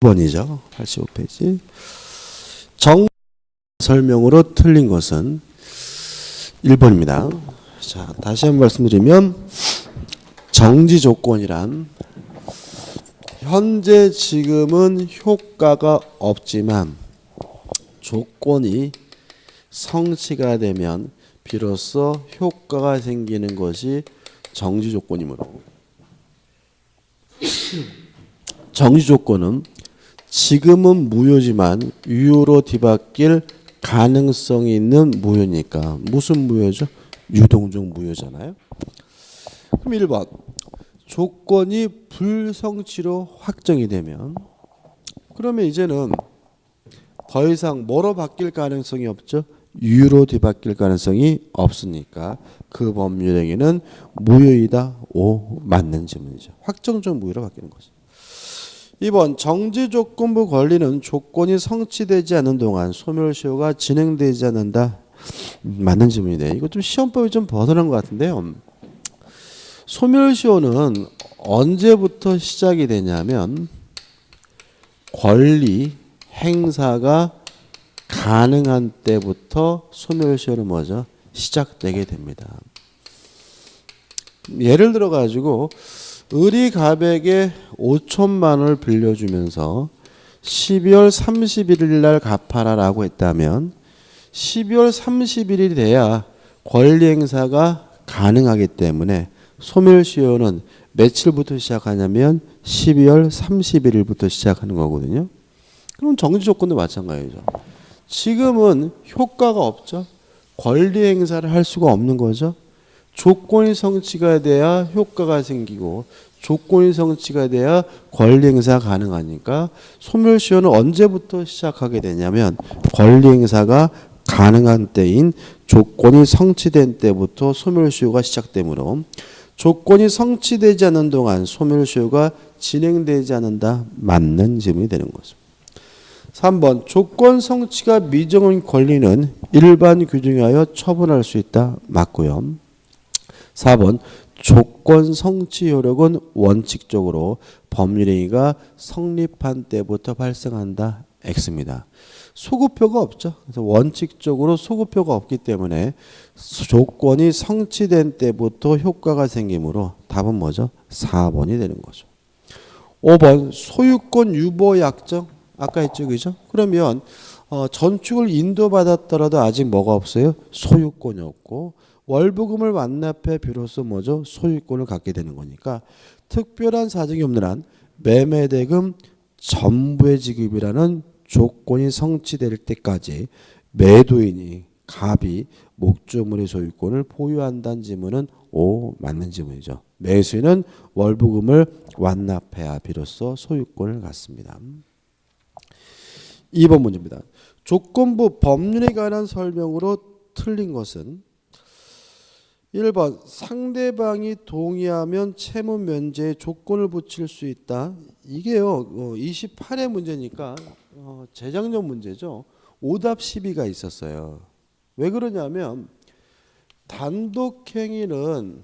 번이죠. 85페이지. 정 설명으로 틀린 것은 1번입니다. 자, 다시 한번 말씀드리면 정지 조건이란 현재 지금은 효과가 없지만 조건이 성취가 되면 비로소 효과가 생기는 것이 정지 조건이므로 정지 조건은 지금은 무효지만 유효로 뒤바뀔 가능성이 있는 무효니까 무슨 무효죠? 유동적 무효잖아요. 그럼 1번 조건이 불성취로 확정이 되면 그러면 이제는 더 이상 뭐로 바뀔 가능성이 없죠? 유효로 뒤바뀔 가능성이 없으니까 그 법률 행위는 무효이다. O 맞는 질문이죠. 확정적 무효로 바뀌는 거죠. 2번 정지조건부 권리는 조건이 성취되지 않는 동안 소멸시효가 진행되지 않는다. 맞는 질문이네. 이거 좀 시험법이 좀 벗어난 것 같은데요. 소멸시효는 언제부터 시작이 되냐면 권리 행사가 가능한 때부터 소멸시효는 뭐죠? 시작되게 됩니다. 예를 들어 가지고 을이 갑에게 5천만 원을 빌려주면서 12월 31일 날 갚아라 라고 했다면 12월 31일이 돼야 권리 행사가 가능하기 때문에 소멸시효는 며칠부터 시작하냐면 12월 31일부터 시작하는 거거든요. 그럼 정지조건도 마찬가지죠. 지금은 효과가 없죠. 권리 행사를 할 수가 없는 거죠. 조건이 성취가 돼야 효과가 생기고 조건이 성취가 돼야 권리 행사가 가능하니까 소멸시효는 언제부터 시작하게 되냐면 권리 행사가 가능한 때인 조건이 성취된 때부터 소멸시효가 시작되므로 조건이 성취되지 않는 동안 소멸시효가 진행되지 않는다. 맞는 질문이 되는 거죠. 3번 조건 성취가 미정인 권리는 일반 규정에 하여 처분할 수 있다. 맞고요. 4번 조건 성취 효력은 원칙적으로 법률행위가 성립한 때부터 발생한다. X입니다. 소급효가 없죠. 그래서 원칙적으로 소급효가 없기 때문에 조건이 성취된 때부터 효과가 생기므로 답은 뭐죠? 4번이 되는 거죠. 5번 소유권 유보 약정 아까 했죠, 그죠? 그러면 전축을 인도받았더라도 아직 뭐가 없어요? 소유권이 없고 월부금을 완납해 비로소 뭐죠? 소유권을 갖게 되는 거니까 특별한 사정이 없는 한 매매대금 전부의 지급이라는 조건이 성취될 때까지 매도인이 갑이 목조물의 소유권을 보유한다는 지문은 O 맞는 지문이죠. 매수인은 월부금을 완납해야 비로소 소유권을 갖습니다. 2번 문제입니다. 조건부 법률에 관한 설명으로 틀린 것은 1번 상대방이 동의하면 채무 면제에 조건을 붙일 수 있다. 이게요 28회 문제니까 재작년 문제죠. 오답 12가 있었어요. 왜 그러냐면 단독행위는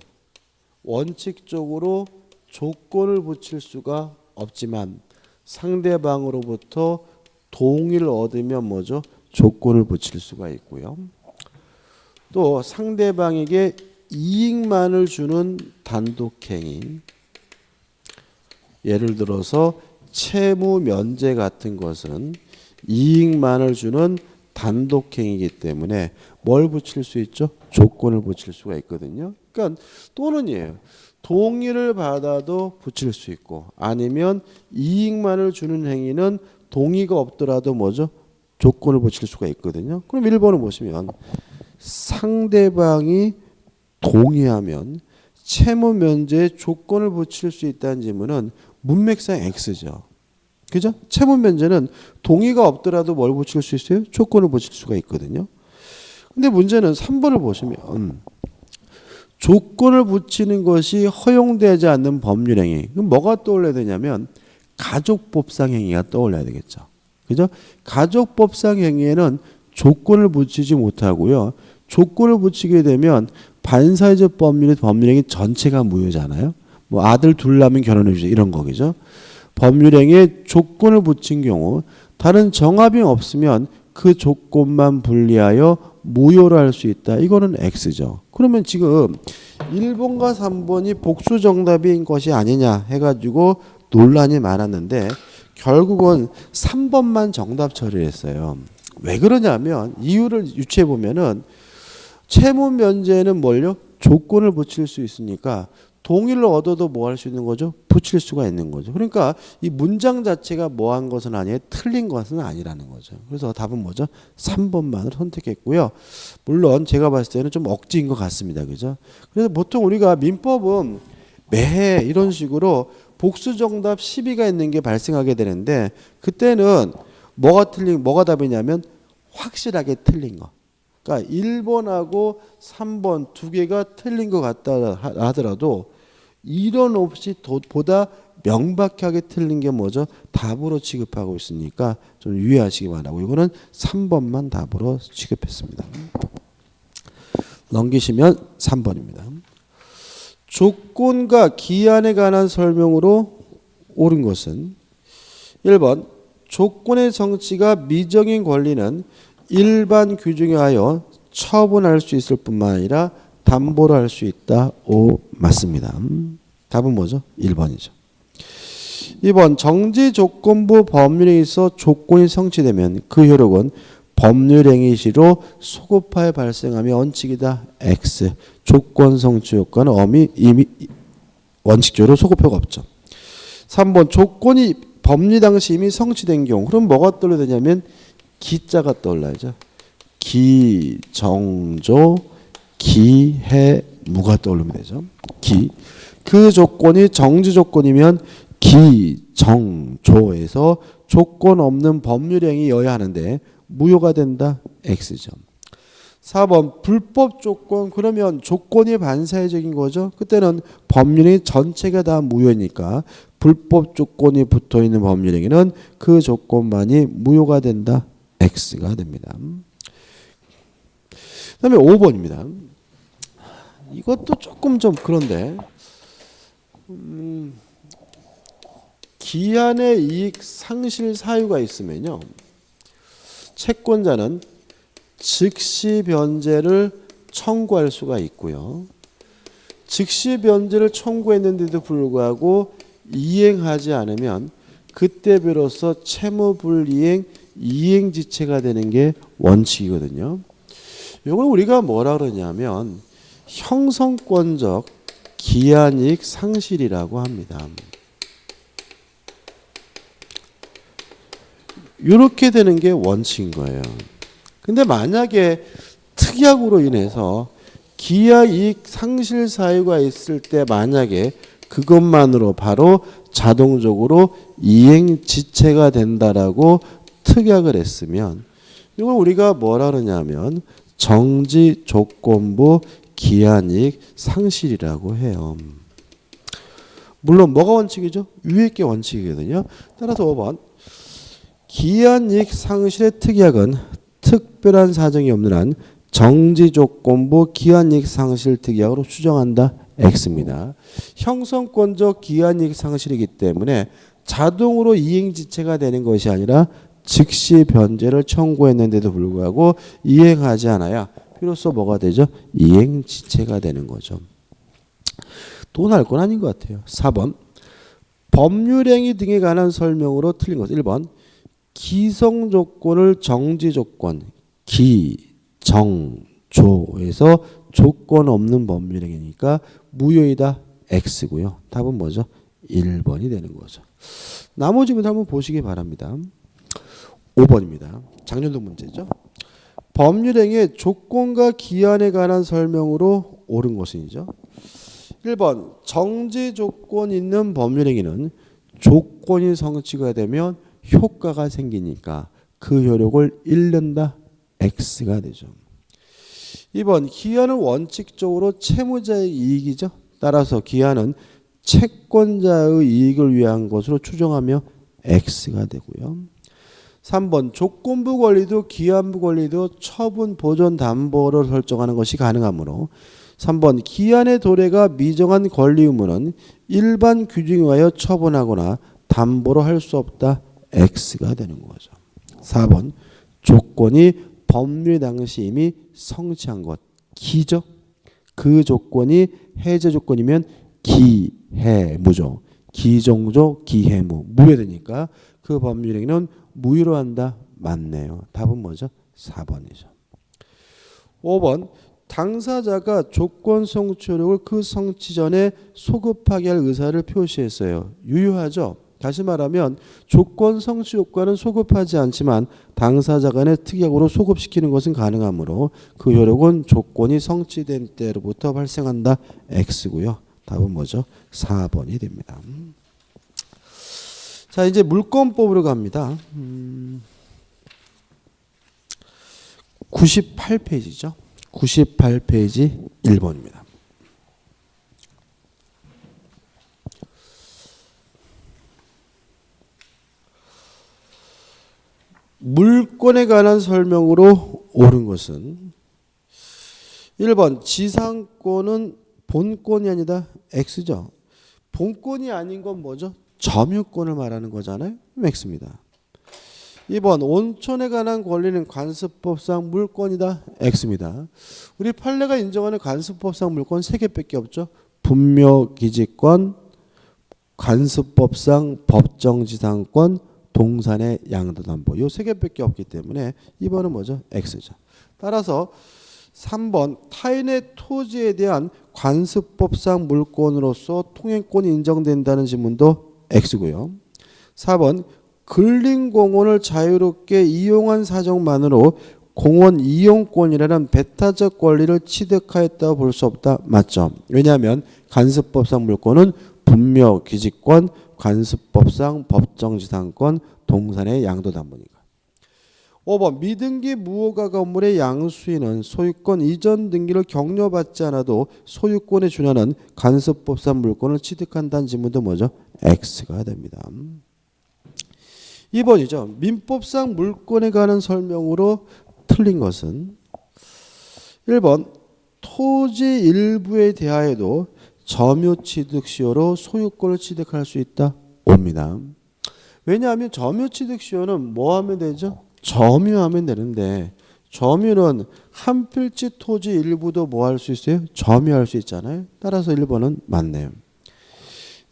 원칙적으로 조건을 붙일 수가 없지만 상대방으로부터 동의를 얻으면 뭐죠? 조건을 붙일 수가 있고요. 또 상대방에게 이익만을 주는 단독행위, 예를 들어서 채무 면제 같은 것은 이익만을 주는 단독행위이기 때문에 뭘 붙일 수 있죠? 조건을 붙일 수가 있거든요. 그러니까 또는이에요. 동의를 받아도 붙일 수 있고 아니면 이익만을 주는 행위는 동의가 없더라도 뭐죠? 조건을 붙일 수가 있거든요. 그럼 1번을 보시면 상대방이 동의하면 채무 면제에 조건을 붙일 수 있다는 질문은 문맥상 X죠. 그죠? 채무 면제는 동의가 없더라도 뭘 붙일 수 있어요? 조건을 붙일 수가 있거든요. 근데 문제는 3번을 보시면 조건을 붙이는 것이 허용되지 않는 법률행위. 그럼 뭐가 떠올려야 되냐면 가족법상 행위가 떠올려야 되겠죠. 그죠? 가족법상 행위에는 조건을 붙이지 못하고요. 조건을 붙이게 되면 반사회적 법률의 법률행위 전체가 무효잖아요. 뭐 아들 둘 낳으면 결혼해 주자 이런 거겠죠. 법률행위에 조건을 붙인 경우 다른 정합이 없으면 그 조건만 분리하여 무효로 할 수 있다. 이거는 X죠. 그러면 지금 1번과 3번이 복수 정답인 것이 아니냐 해가지고 논란이 많았는데 결국은 3번만 정답 처리를 했어요. 왜 그러냐면 이유를 유추해 보면은 채무 면제는 뭘요? 조건을 붙일 수 있으니까 동의를 얻어도 뭐 할 수 있는 거죠? 붙일 수가 있는 거죠. 그러니까 이 문장 자체가 뭐 한 것은 아니에요. 틀린 것은 아니라는 거죠. 그래서 답은 뭐죠? 3번만을 선택했고요. 물론 제가 봤을 때는 좀 억지인 것 같습니다. 그죠? 그래서 보통 우리가 민법은 매해 이런 식으로 복수 정답 12가 있는 게 발생하게 되는데 그때는 뭐가 답이냐면 확실하게 틀린 거. 그러니까 1번하고 3번 두 개가 틀린 것 같다 하더라도 이론 없이 보다 명백하게 틀린 게 뭐죠? 답으로 취급하고 있으니까 좀 유의하시기 바라고 이거는 3번만 답으로 취급했습니다. 넘기시면 3번입니다. 조건과 기한에 관한 설명으로 옳은 것은 1번 조건의 성취가 미정인 권리는 일반 규정에 하여 처분할 수 있을 뿐만 아니라 담보로 할 수 있다. 오 맞습니다. 답은 뭐죠? 1번이죠. 2번 정지조건부 법률에 있어 조건이 성취되면 그 효력은 법률행위 시로 소급하여 발생하며 원칙이다. X. 조건 성취 효과는 이미 원칙적으로 소급효가 없죠. 3번 조건이 법리 당시 이미 성취된 경우 그럼 뭐가 떠올려야 되냐면 기자가 떠올라야죠. 기, 정조, 기해, 무가 떠오르면 되죠. 기. 그 조건이 정지 조건이면 기, 정, 조에서 조건 없는 법률행위여야 하는데 무효가 된다. X죠. 4번 불법 조건 그러면 조건이 반사회적인 거죠. 그때는 법률행위 전체가 다 무효니까 불법 조건이 붙어있는 법률행위는 그 조건만이 무효가 된다. X가 됩니다. 그 다음에 5번입니다. 이것도 조금 좀 그런데 기한의 이익 상실 사유가 있으면요. 채권자는 즉시 변제를 청구할 수가 있고요. 즉시 변제를 청구했는데도 불구하고 이행하지 않으면 그때 비로소 채무불이행 이행지체가 되는 게 원칙이거든요. 이걸 우리가 뭐라 그러냐면 형성권적 기한이익 상실이라고 합니다. 이렇게 되는 게 원칙인 거예요. 근데 만약에 특약으로 인해서 기한이익 상실 사유가 있을 때 만약에 그것만으로 바로 자동적으로 이행지체가 된다라고 특약을 했으면 이걸 우리가 뭐라 그러냐면 정지조건부 기한이익 상실이라고 해요. 물론 뭐가 원칙이죠? 위에 게 원칙이거든요. 따라서 5번 기한이익 상실의 특약은 특별한 사정이 없는 한 정지조건부 기한이익 상실 특약으로 추정한다. X입니다. 형성권적 기한이익 상실이기 때문에 자동으로 이행지체가 되는 것이 아니라 즉시 변제를 청구했는데도 불구하고 이행하지 않아야 비로소 뭐가 되죠? 이행지체가 되는 거죠. 또 나올 건 아닌 것 같아요. 4번 법률행위 등에 관한 설명으로 틀린 것. 1번 기성조건을 정지조건 기, 정, 조에서 조건 없는 법률행위니까 무효이다. X고요. 답은 뭐죠? 1번이 되는 거죠. 나머지 문제 한번 보시기 바랍니다. 5번입니다. 작년도 문제죠. 법률행위의 조건과 기한에 관한 설명으로 옳은 것은이죠. 1번 정지 조건 있는 법률행위는 조건이 성취가 되면 효과가 생기니까 그 효력을 잃는다. X가 되죠. 2번 기한은 원칙적으로 채무자의 이익이죠. 따라서 기한은 채권자의 이익을 위한 것으로 추정하며 X가 되고요. 3번 조건부 권리도 기한부 권리도 처분 보존 담보를 설정하는 것이 가능하므로 3번 기한의 도래가 미정한 권리 의무는 일반 규정에 의하여 처분하거나 담보로 할 수 없다. X가 되는 거죠. 4번 조건이 법률 당시 이미 성취한 것. 기죠. 그 조건이 해제 조건이면 기해무죠. 기종조 기해무. 무효되니까 그 법률행위는 무효로 한다. 맞네요. 답은 뭐죠? 4번이죠. 5번 당사자가 조건 성취력을 그 성취 전에 소급하게 할 의사를 표시했어요. 유효하죠. 다시 말하면 조건 성취 효과는 소급하지 않지만 당사자 간의 특약으로 소급시키는 것은 가능하므로 그 효력은 조건이 성취된 때로부터 발생한다. X고요. 답은 뭐죠? 4번이 됩니다. 자, 이제 물권법으로 갑니다. 98페이지죠. 98페이지 1번입니다. 물권에 관한 설명으로 옳은 것은 1번 지상권은 본권이 아니다. X죠. 본권이 아닌 건 뭐죠? 점유권을 말하는 거잖아요. X입니다. 2번 온천에 관한 권리는 관습법상 물권이다. X입니다. 우리 판례가 인정하는 관습법상 물권 3개밖에 없죠. 분묘기지권, 관습법상 법정지상권, 동산의 양도담보. 이 3개밖에 없기 때문에 2번은 뭐죠? X죠. 따라서 3번 타인의 토지에 대한 관습법상 물권으로서 통행권이 인정된다는 지문도 X고요. 4번 근린공원을 자유롭게 이용한 사정만으로 공원 이용권이라는 배타적 권리를 취득하였다고 볼 수 없다. 맞죠? 왜냐하면 관습법상 물권은 분묘기지권, 관습법상 법정지상권, 동산의 양도담보니까. 5번 미등기 무허가 건물의 양수인은 소유권 이전 등기를 격려받지 않아도 소유권에 준하는 관습법상 물권을 취득한다는 지문도 뭐죠? X가 됩니다. 2번이죠. 민법상 물권에 관한 설명으로 틀린 것은 1번 토지 일부에 대하여도 점유취득시효로 소유권을 취득할 수 있다. 옵니다. 왜냐하면 점유취득시효는 뭐 하면 되죠? 점유하면 되는데 점유는 한 필지 토지 일부도 뭐 할 수 있어요? 점유할 수 있잖아요. 따라서 1번은 맞네요.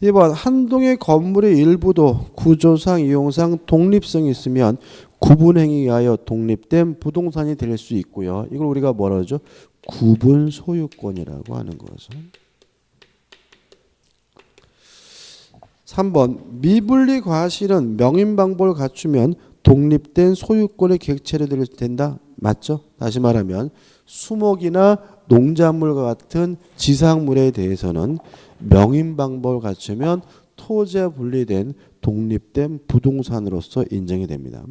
2번 한동의 건물의 일부도 구조상 이용상 독립성이 있으면 구분행위에 의하여 독립된 부동산이 될 수 있고요. 이걸 우리가 뭐라 하죠? 구분 소유권이라고 하는 거죠. 3번 미분리 과실은 명인방법을 갖추면 독립된 소유권의 객체로 된다. 맞죠? 다시 말하면 수목이나 농작물과 같은 지상물에 대해서는 명인방법을 갖추면 토지와 분리된 독립된 부동산으로서 인정이 됩니다.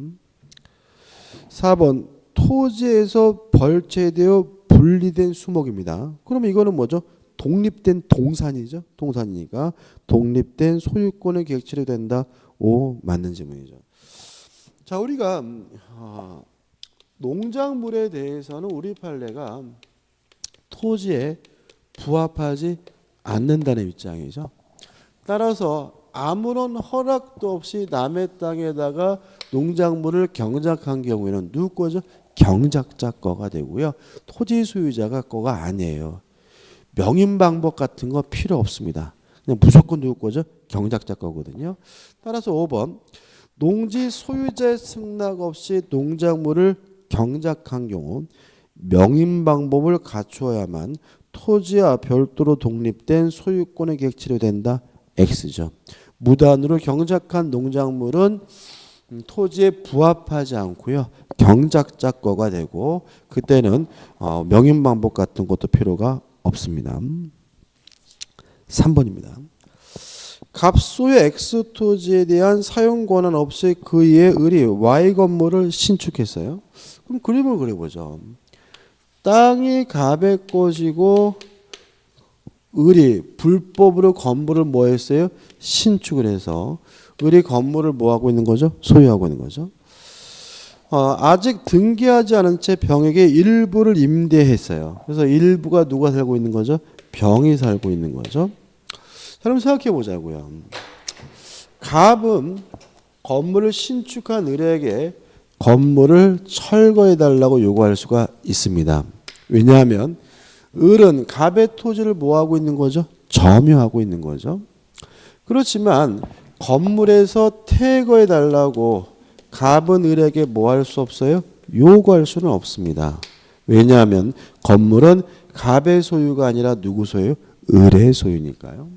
4번 토지에서 벌채되어 분리된 수목입니다. 그러면 이거는 뭐죠? 독립된 동산이죠. 동산이니까 독립된 소유권의 객체로 된다. 오, 맞는 질문이죠. 자, 우리가 농작물에 대해서는 우리 판례가 토지에 부합하지 않는다는 입장이죠. 따라서 아무런 허락도 없이 남의 땅에다가 농작물을 경작한 경우에는 누구 거죠? 경작자 거가 되고요. 토지 소유자가 거가 아니에요. 명인방법 같은 거 필요 없습니다. 그냥 무조건 누구 거죠? 경작자 거거든요. 따라서 5번 농지 소유자의 승낙 없이 농작물을 경작한 경우 명인방법을 갖추어야만 토지와 별도로 독립된 소유권의 객체로 된다. X죠. 무단으로 경작한 농작물은 토지에 부합하지 않고요. 경작자 거가 되고 그때는 명인방법 같은 것도 필요가 없습니다. 3번입니다. 갑소유 X 토지에 대한 사용 권한 없이 그의 을이 Y 건물을 신축했어요. 그럼 그림을 그려보죠. 땅이 갑의 것이고 을이 불법으로 건물을 뭐 했어요? 신축을 해서 을이 건물을 뭐 하고 있는 거죠? 소유하고 있는 거죠. 아직 등기하지 않은 채 병에게 일부를 임대했어요. 그래서 일부가 누가 살고 있는 거죠? 병이 살고 있는 거죠. 자, 그럼 생각해 보자고요. 갑은 건물을 신축한 을에게 건물을 철거해 달라고 요구할 수가 있습니다. 왜냐하면 을은 갑의 토지를 뭐하고 있는 거죠? 점유하고 있는 거죠. 그렇지만 건물에서 퇴거해 달라고 갑은 을에게 뭐 할 수 없어요? 요구할 수는 없습니다. 왜냐하면 건물은 갑의 소유가 아니라 누구 소유? 을의 소유니까요.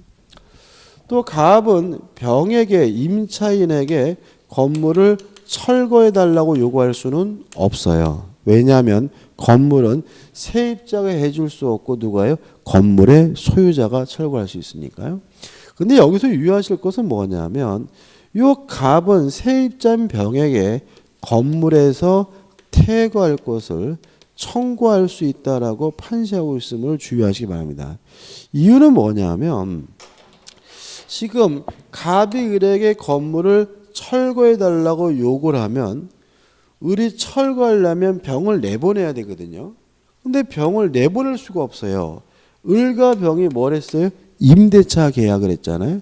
또 갑은 병에게 임차인에게 건물을 철거해 달라고 요구할 수는 없어요. 왜냐하면 건물은 세입자가 해줄 수 없고 누가요? 건물의 소유자가 철거할 수 있으니까요. 근데 여기서 유의하실 것은 뭐냐면 요 갑은 세입자인 병에게 건물에서 퇴거할 것을 청구할 수 있다라고 판시하고 있음을 주의하시기 바랍니다. 이유는 뭐냐면 지금 갑이 을에게 건물을 철거해 달라고 요구를 하면 을이 철거하려면 병을 내보내야 되거든요. 근데 병을 내보낼 수가 없어요. 을과 병이 뭘 했어요? 임대차 계약을 했잖아요.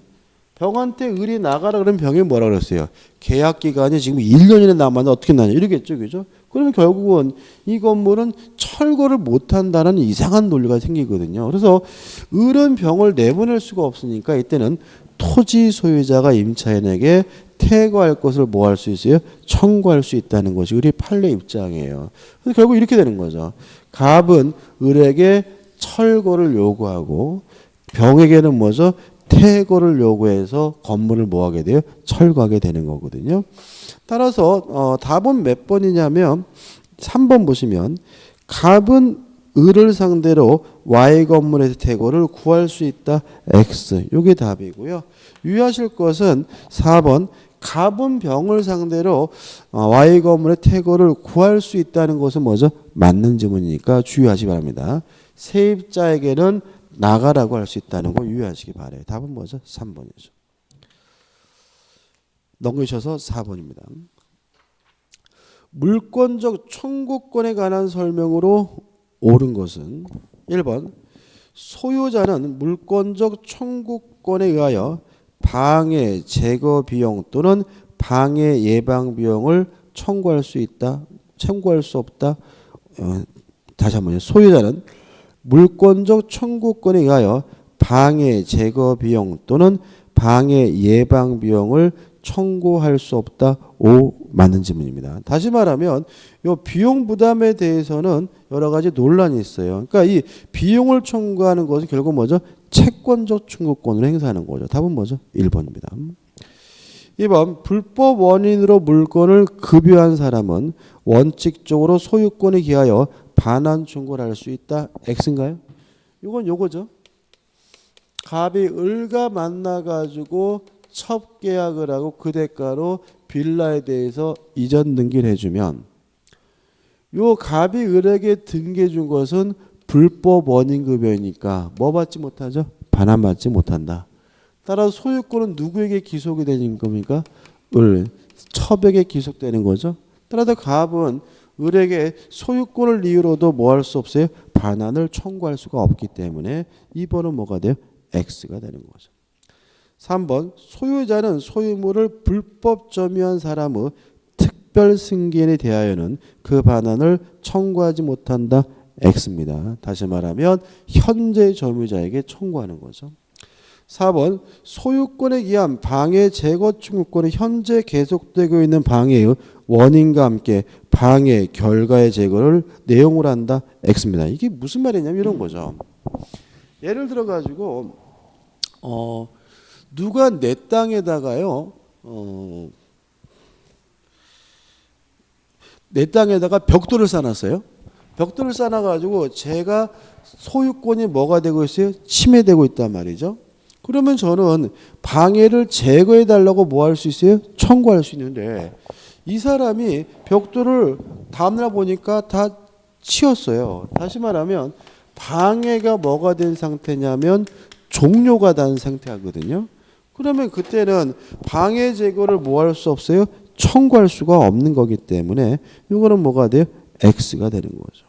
병한테 을이 나가라 그러면 병이 뭐라 그랬어요? 계약 기간이 지금 1년이나 남았는데 어떻게 나냐 이러겠죠. 그죠? 그러면 결국은 이 건물은 철거를 못한다는 이상한 논리가 생기거든요. 그래서 을은 병을 내보낼 수가 없으니까 이때는 토지 소유자가 임차인에게 퇴거할 것을 뭐 할 수 있어요? 청구할 수 있다는 것이 을의 판례 입장이에요. 그래서 결국 이렇게 되는 거죠. 갑은 을에게 철거를 요구하고 병에게는 뭐죠? 퇴거를 요구해서 건물을 뭐 하게 돼요? 철거하게 되는 거거든요. 따라서 답은 몇 번이냐면 3번 보시면 갑은 을을 상대로 Y 건물에서 퇴거를 구할 수 있다. X. 이게 답이고요. 유의하실 것은 4번 갑은 병을 상대로 Y 건물의 퇴거를 구할 수 있다는 것은 뭐죠? 맞는 지문이니까 주의하시기 바랍니다. 세입자에게는 나가라고 할 수 있다는 거 유의하시기 바라요. 답은 뭐죠? 3번이죠. 넘기셔서 4번입니다. 물권적 청구권에 관한 설명으로 옳은 것은 1번 소유자는 물권적 청구권에 의하여 방해 제거 비용 또는 방해 예방 비용을 청구할 수 있다. 청구할 수 없다. 다시 한번요. 소유자는 물권적 청구권에 의하여 방해 제거 비용 또는 방해 예방 비용을 청구할 수 없다. 5 맞는 지문입니다. 다시 말하면 이 비용 부담에 대해서는 여러 가지 논란이 있어요. 그러니까 이 비용을 청구하는 것은 결국 뭐죠? 채권적 청구권을 행사하는 거죠. 답은 뭐죠? 1번입니다. 2번 불법 원인으로 물건을 급유한 사람은 원칙적으로 소유권에 기하여 반환 청구를 할 수 있다. X인가요? 이건 요거죠. 갑이 을과 만나가지고 첩계약을 하고 그 대가로 빌라에 대해서 이전 등기를 해주면 요 갑이 을에게 등기해준 것은 불법 원인급여이니까 뭐 받지 못하죠? 반환받지 못한다. 따라서 소유권은 누구에게 기속이 되는 겁니까? 을. 첩에게 기속되는 거죠. 따라서 갑은 을에게 소유권을 이유로도 뭐 할 수 없어요? 반환을 청구할 수가 없기 때문에 2번은 뭐가 돼요? X가 되는 거죠. 3번 소유자는 소유물을 불법 점유한 사람의 특별 승계인에 대하여는 그 반환을 청구하지 못한다. X입니다. 다시 말하면 현재 점유자에게 청구하는 거죠. 4번 소유권에 기한 방해 제거 청구권은 현재 계속되고 있는 방해의 원인과 함께 방해 결과의 제거를 내용으로 한다. X입니다. 이게 무슨 말이냐면 이런 거죠. 예를 들어 가지고 누가 내 땅에다가요 내 땅에다가 벽돌을 쌓아놨어요. 벽돌을 쌓아가지고 제가 소유권이 뭐가 되고 있어요? 침해되고 있단 말이죠. 그러면 저는 방해를 제거해 달라고 뭐 할 수 있어요? 청구할 수 있는데 이 사람이 벽돌을 다음날 보니까 다 치웠어요. 다시 말하면 방해가 뭐가 된 상태냐면 종료가 된 상태거든요. 그러면 그때는 방해 제거를 뭐 할 수 없어요? 청구할 수가 없는 거기 때문에 이거는 뭐가 돼요? X가 되는 거죠.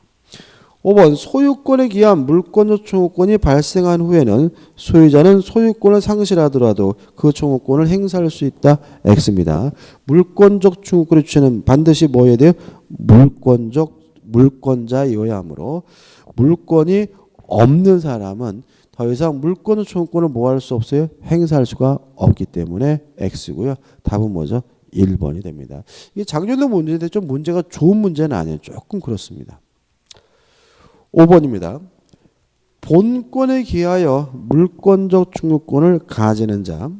5번 소유권에 기한 물권적 청구권이 발생한 후에는 소유자는 소유권을 상실하더라도 그 청구권을 행사할 수 있다. X입니다. 물권적 청구권의 주체는 반드시 뭐 해야 돼요? 물권자이어야 하므로 물권이 없는 사람은 더 이상 물권적 청구권을 뭐 할 수 없어요? 행사할 수가 없기 때문에 X고요. 답은 뭐죠? 1번이 됩니다. 이게 작년도 문제인데 좀 문제가 좋은 문제는 아니에요. 조금 그렇습니다. 5번입니다. 본권에 기하여 물권적 청구권을 가지는 자.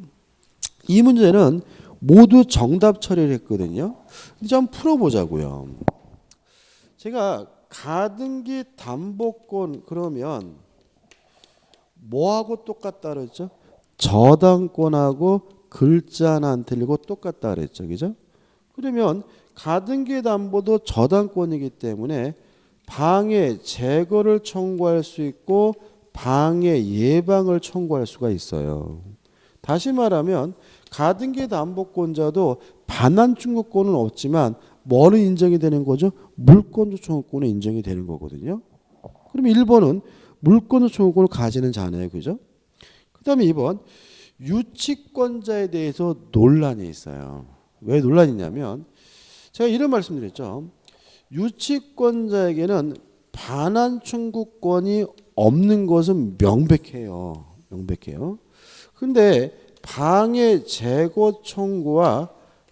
이 문제는 모두 정답 처리를 했거든요. 이제 한번 풀어보자고요. 제가 가등기 담보권 그러면 뭐하고 똑같다 그랬죠? 저당권하고 글자 하나 안 틀리고 똑같다 그랬죠. 그죠? 그러면 가등기 담보도 저당권이기 때문에 방해 제거를 청구할 수 있고 방해 예방을 청구할 수가 있어요. 다시 말하면 가등기 담보권자도 반환 청구권은 없지만 뭐는 인정이 되는 거죠? 물권적 청구권은 인정이 되는 거거든요. 그럼 1번은 물권적 청구권을 가지는 자네요. 그죠? 그 다음에 2번 유치권자에 대해서 논란이 있어요. 왜 논란이 있냐면 제가 이런 말씀드렸죠. 유치권자에게는 반환 청구권이 없는 것은 명백해요. 명백해요. 근데 방해 제거 청구와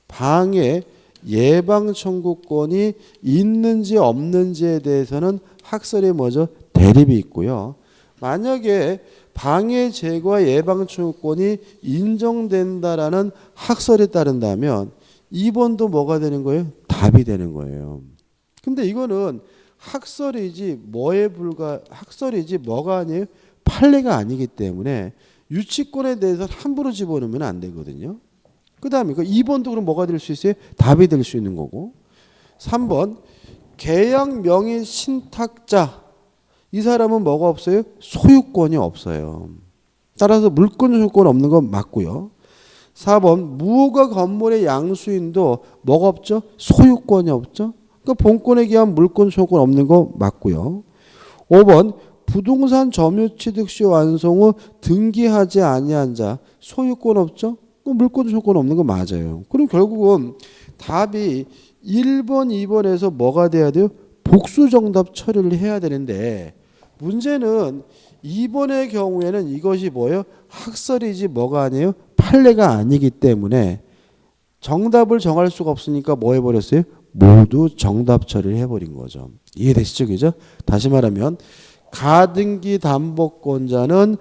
방해 예방 청구권이 있는지 없는지에 대해서는 학설이 뭐죠? 대립이 있고요. 만약에 방해 제거와 예방 청구권이 인정된다라는 학설에 따른다면 2번도 뭐가 되는 거예요? 답이 되는 거예요. 근데 이거는 학설이지 학설이지 뭐가 아니에요? 판례가 아니기 때문에 유치권에 대해서 함부로 집어넣으면 안 되거든요. 그 다음에 2번도 그럼 뭐가 될 수 있어요? 답이 될 수 있는 거고. 3번 계약 명의 신탁자. 이 사람은 뭐가 없어요? 소유권이 없어요. 따라서 물권 소유권 없는 건 맞고요. 4번 무허가 건물의 양수인도 뭐가 없죠? 소유권이 없죠. 그러니까 본권에 기한 물권 소유권 없는 거 맞고요. 5번 부동산 점유취득 시 완성 후 등기하지 아니한 자 소유권 없죠? 물권 소유권 없는 거 맞아요. 그럼 결국은 답이 1번, 2번에서 뭐가 돼야 돼요? 복수정답 처리를 해야 되는데 문제는 2번의 경우에는 이것이 뭐예요? 학설이지 뭐가 아니에요? 판례가 아니기 때문에 정답을 정할 수가 없으니까 뭐 해버렸어요? 모두 정답 처리를 해버린 거죠. 이해되시죠? 그죠? 다시 말하면 가등기 담보권자는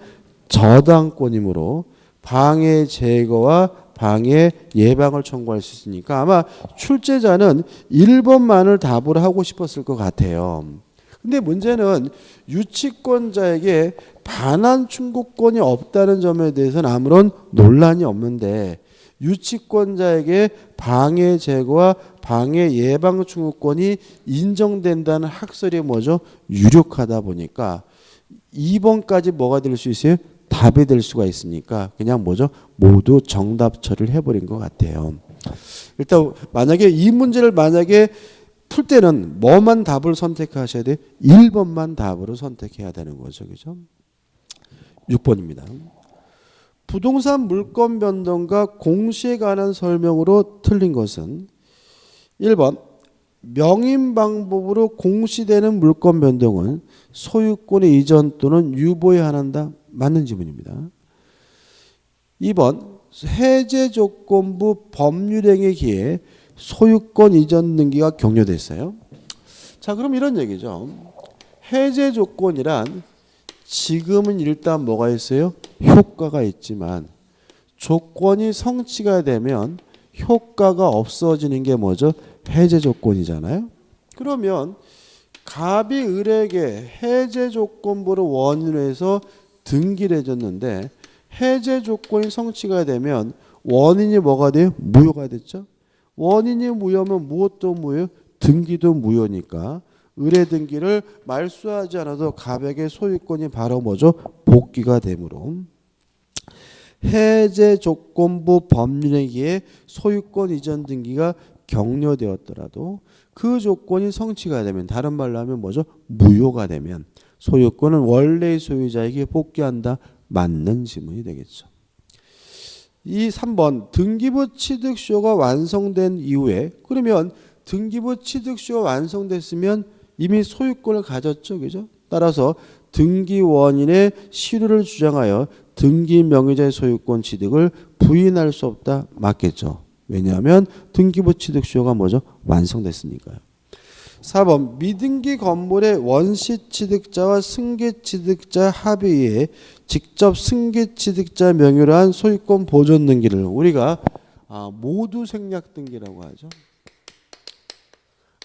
저당권이므로 방해 제거와 방해 예방을 청구할 수 있으니까 아마 출제자는 1번만을 답으로 하고 싶었을 것 같아요. 근데 문제는 유치권자에게 반환 청구권이 없다는 점에 대해서는 아무런 논란이 없는데 유치권자에게 방해 제거와 방해 예방 청구권이 인정된다는 학설이 뭐죠? 유력하다 보니까 2번까지 뭐가 될 수 있어요? 답이 될 수가 있으니까 그냥 뭐죠? 모두 정답 처리를 해버린 것 같아요. 일단 만약에 이 문제를 풀 때는 뭐만 답을 선택하셔야 돼요? 1번만 답으로 선택해야 되는 거죠. 그죠? 6번입니다. 부동산 물권 변동과 공시에 관한 설명으로 틀린 것은 1번 명인 방법으로 공시되는 물권 변동은 소유권의 이전 또는 유보에 한한다. 맞는 지문입니다. 2번 해제 조건부 법률행위에 기해 소유권 이전 등기가 격려됐어요. 자, 그럼 이런 얘기죠. 해제 조건이란 지금은 일단 뭐가 있어요? 효과가 있지만 조건이 성취가 되면 효과가 없어지는 게 뭐죠? 해제 조건이잖아요. 그러면 갑이 을에게 해제 조건부를 원인으로 해서 등기를 해줬는데 해제 조건이 성취가 되면 원인이 뭐가 돼요? 무효가 됐죠. 원인이 무효면 무엇도 무효? 등기도 무효니까 을의 등기를 말소하지 않아도 갑에게 소유권이 바로 뭐죠? 복귀가 되므로 해제 조건부 법률행위에 소유권 이전 등기가 격려되었더라도 그 조건이 성취가 되면, 다른 말로 하면 뭐죠? 무효가 되면 소유권은 원래의 소유자에게 복귀한다. 맞는 지문이 되겠죠. 이 3번 등기부 취득쇼가 완성된 이후에, 그러면 등기부 취득쇼가 완성됐으면 이미 소유권을 가졌죠. 그죠? 따라서 등기원인의 실효를 주장하여 등기 명의자의 소유권 취득을 부인할 수 없다. 맞겠죠. 왜냐하면 등기부 취득쇼가 뭐죠? 완성됐으니까요. 4번 미등기 건물의 원시 취득자와 승계 취득자 합의에 직접 승계 취득자 명의로 한 소유권 보존 등기를 우리가 모두 생략 등기라고 하죠.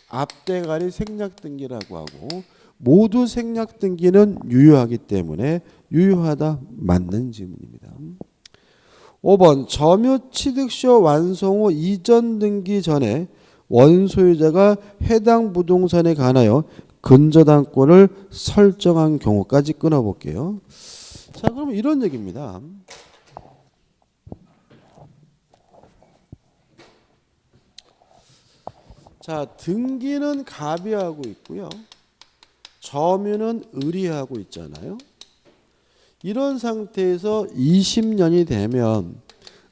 앞대가리 생략 등기라고 하고, 모두 생략 등기는 유효하기 때문에 유효하다. 맞는 질문입니다. 5번 점유 취득쇼 완성 후 이전 등기 전에 원소유자가 해당 부동산에 관하여 근저당권을 설정한 경우까지 끊어볼게요. 자, 그러면 이런 얘기입니다. 자, 등기는 갑이 하고 있고요. 점유는 을이 하고 있잖아요. 이런 상태에서 20년이 되면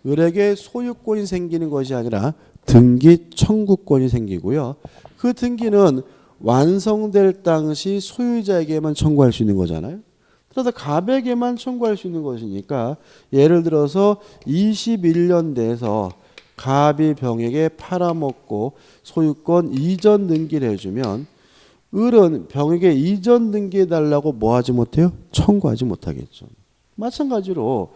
을에게 소유권이 생기는 것이 아니라 등기 청구권이 생기고요. 그 등기는 완성될 당시 소유자에게만 청구할 수 있는 거잖아요. 그래서 갑에게만 청구할 수 있는 것이니까, 예를 들어서 21년 돼서 갑이 병에게 팔아먹고 소유권 이전 등기를 해주면 을은 병에게 이전 등기해달라고 뭐 하지 못해요? 청구하지 못하겠죠. 마찬가지로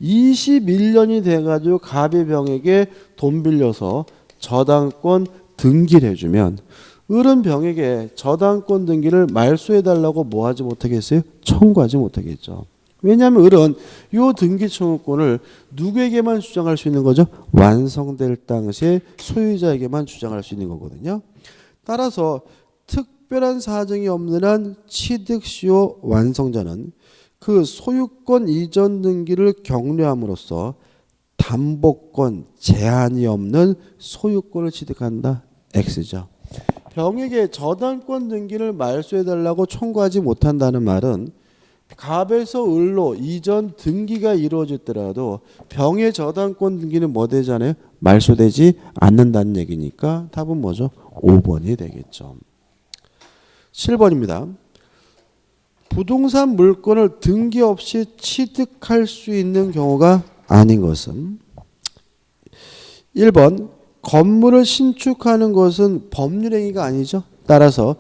21년이 돼가지고 갑이 병에게 돈 빌려서 저당권 등기를 해주면 을은 병에게 저당권 등기를 말소해달라고 뭐 하지 못하겠어요? 청구하지 못하겠죠. 왜냐하면 을은 이 등기 청구권을 누구에게만 주장할 수 있는 거죠? 완성될 당시에 소유자에게만 주장할 수 있는 거거든요. 따라서 특별한 사정이 없는 한 취득시효 완성자는 그 소유권 이전 등기를 격려함으로써 담보권 제한이 없는 소유권을 취득한다. X죠. 병에게 저당권 등기를 말소해달라고 청구하지 못한다는 말은 갑에서 을로 이전 등기가 이루어졌더라도 병의 저당권 등기는 뭐 되잖아요? 말소되지 않는다는 얘기니까 답은 뭐죠? 5번이 되겠죠. 7번입니다. 부동산 물건을 등기 없이 취득할 수 있는 경우가 아닌 것은 1번 건물을 신축하는 것은 법률행위가 아니죠. 따라서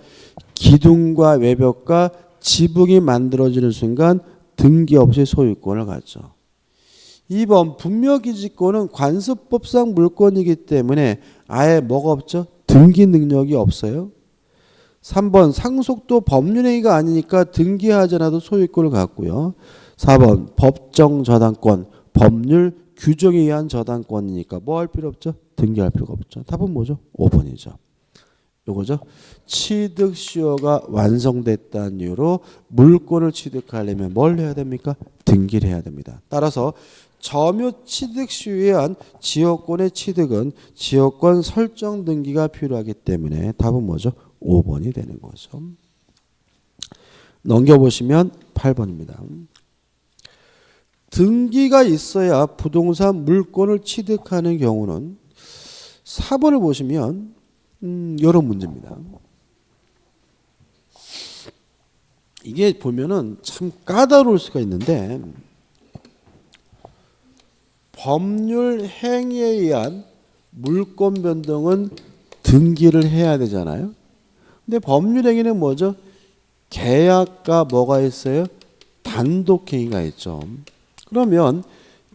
기둥과 외벽과 지붕이 만들어지는 순간 등기 없이 소유권을 갖죠. 2번 분묘기지권은 관습법상 물건이기 때문에 아예 뭐가 없죠? 등기 능력이 없어요. 3번 상속도 법률행위가 아니니까 등기하지 않아도 소유권을 갖고요. 4번 법정 저당권, 법률 규정에 의한 저당권이니까 뭐 할 필요 없죠? 등기할 필요가 없죠. 답은 뭐죠? 5번이죠. 요거죠. 취득시효가 완성됐다는 이유로 물건을 취득하려면 뭘 해야 됩니까? 등기를 해야 됩니다. 따라서 점유 취득시효에 의한 지역권의 취득은 지역권 설정 등기가 필요하기 때문에 답은 뭐죠? 5번이 되는 거죠. 넘겨보시면 8번입니다. 등기가 있어야 부동산 물건을 취득하는 경우는 4번을 보시면 이런 문제입니다. 이게 보면은 참 까다로울 수가 있는데 법률 행위에 의한 물권 변동은 등기를 해야 되잖아요. 근데 법률 행위는 뭐죠? 계약과 뭐가 있어요? 단독행위가 있죠. 그러면